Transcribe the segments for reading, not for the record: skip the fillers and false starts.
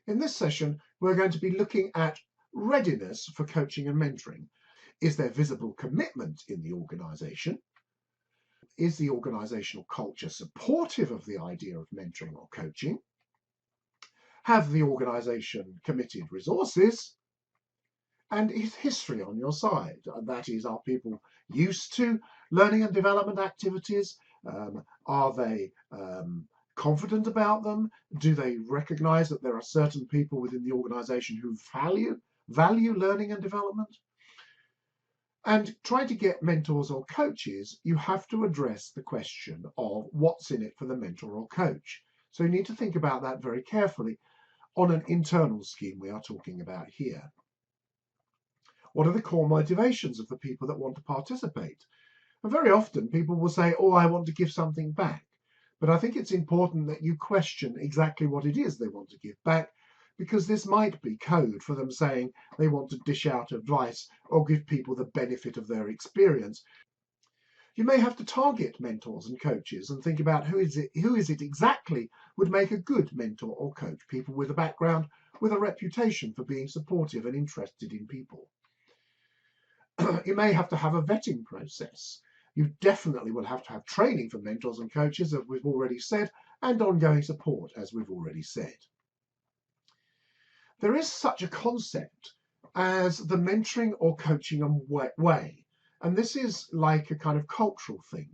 In this session, we're going to be looking at readiness for coaching and mentoring. Is there visible commitment in the organisation? Is the organisational culture supportive of the idea of mentoring or coaching? Have the organisation committed resources? And is history on your side? That is, are people used to learning and development activities? Are they confident about them? Do they recognise that there are certain people within the organisation who value learning and development? And trying to get mentors or coaches, you have to address the question of what's in it for the mentor or coach. So you need to think about that very carefully on an internal scheme we are talking about here. What are the core motivations of the people that want to participate? And very often people will say, oh, I want to give something back. But I think it's important that you question exactly what it is they want to give back, because this might be code for them saying they want to dish out advice or give people the benefit of their experience. You may have to target mentors and coaches and think about who is it exactly would make a good mentor or coach. People with a background, with a reputation for being supportive and interested in people. You may have to have a vetting process. You definitely will have to have training for mentors and coaches, as we've already said, and ongoing support, as we've already said. There is such a concept as the mentoring or coaching way, and this is like a kind of cultural thing,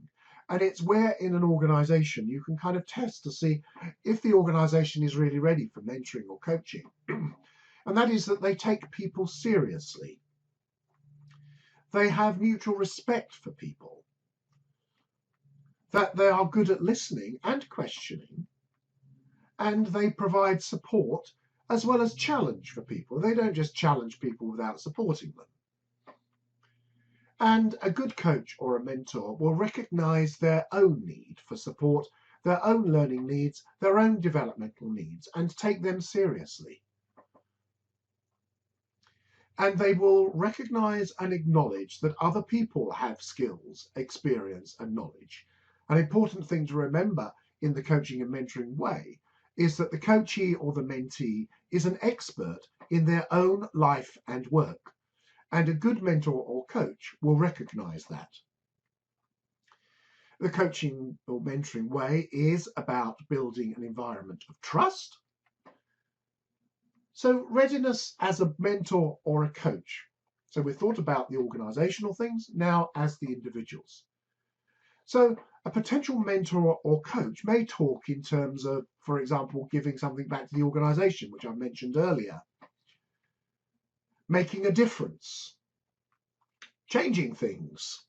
and it's where in an organisation you can kind of test to see if the organisation is really ready for mentoring or coaching, and that is that they take people seriously. They have mutual respect for people, that they are good at listening and questioning, and they provide support as well as challenge for people. They don't just challenge people without supporting them. And a good coach or a mentor will recognise their own need for support, their own learning needs, their own developmental needs, and take them seriously. And they will recognise and acknowledge that other people have skills, experience, and knowledge. An important thing to remember in the coaching and mentoring way is that the coachee or the mentee is an expert in their own life and work, and a good mentor or coach will recognise that. The coaching or mentoring way is about building an environment of trust. So readiness as a mentor or a coach. So we've thought about the organisational things, now as the individuals. So a potential mentor or coach may talk in terms of, for example, giving something back to the organisation, which I mentioned earlier, making a difference, changing things.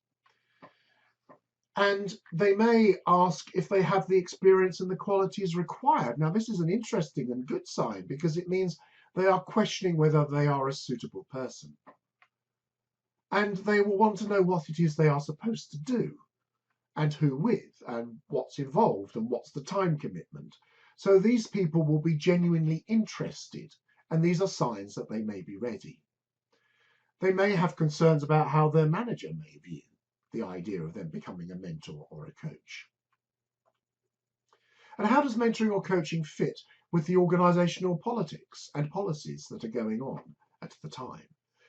And they may ask if they have the experience and the qualities required. Now, this is an interesting and good sign, because it means they are questioning whether they are a suitable person. And they will want to know what it is they are supposed to do, and who with, and what's involved, and what's the time commitment. So these people will be genuinely interested, and these are signs that they may be ready. They may have concerns about how their manager may view the idea of them becoming a mentor or a coach. And how does mentoring or coaching fit with the organisational politics and policies that are going on at the time?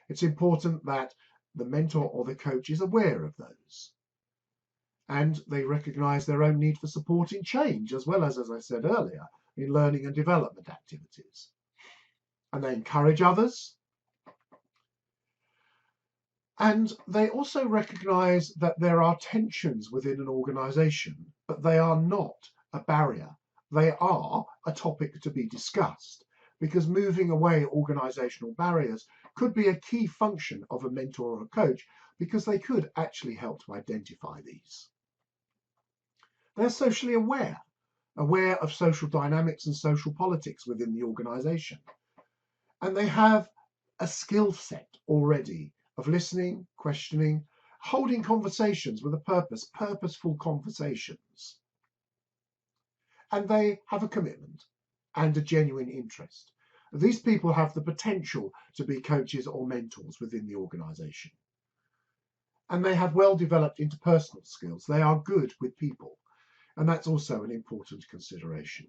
It's important that the mentor or the coach is aware of those, and they recognise their own need for supporting change, as well as I said earlier, in learning and development activities. And they encourage others. And they also recognise that there are tensions within an organisation, but they are not a barrier. They are a topic to be discussed, because moving away organisational barriers could be a key function of a mentor or a coach, because they could actually help to identify these. They're socially aware of social dynamics and social politics within the organisation. And they have a skill set already of listening, questioning, holding conversations with a purpose, purposeful conversations. And they have a commitment and a genuine interest. These people have the potential to be coaches or mentors within the organisation. And they have well-developed interpersonal skills. They are good with people. And that's also an important consideration.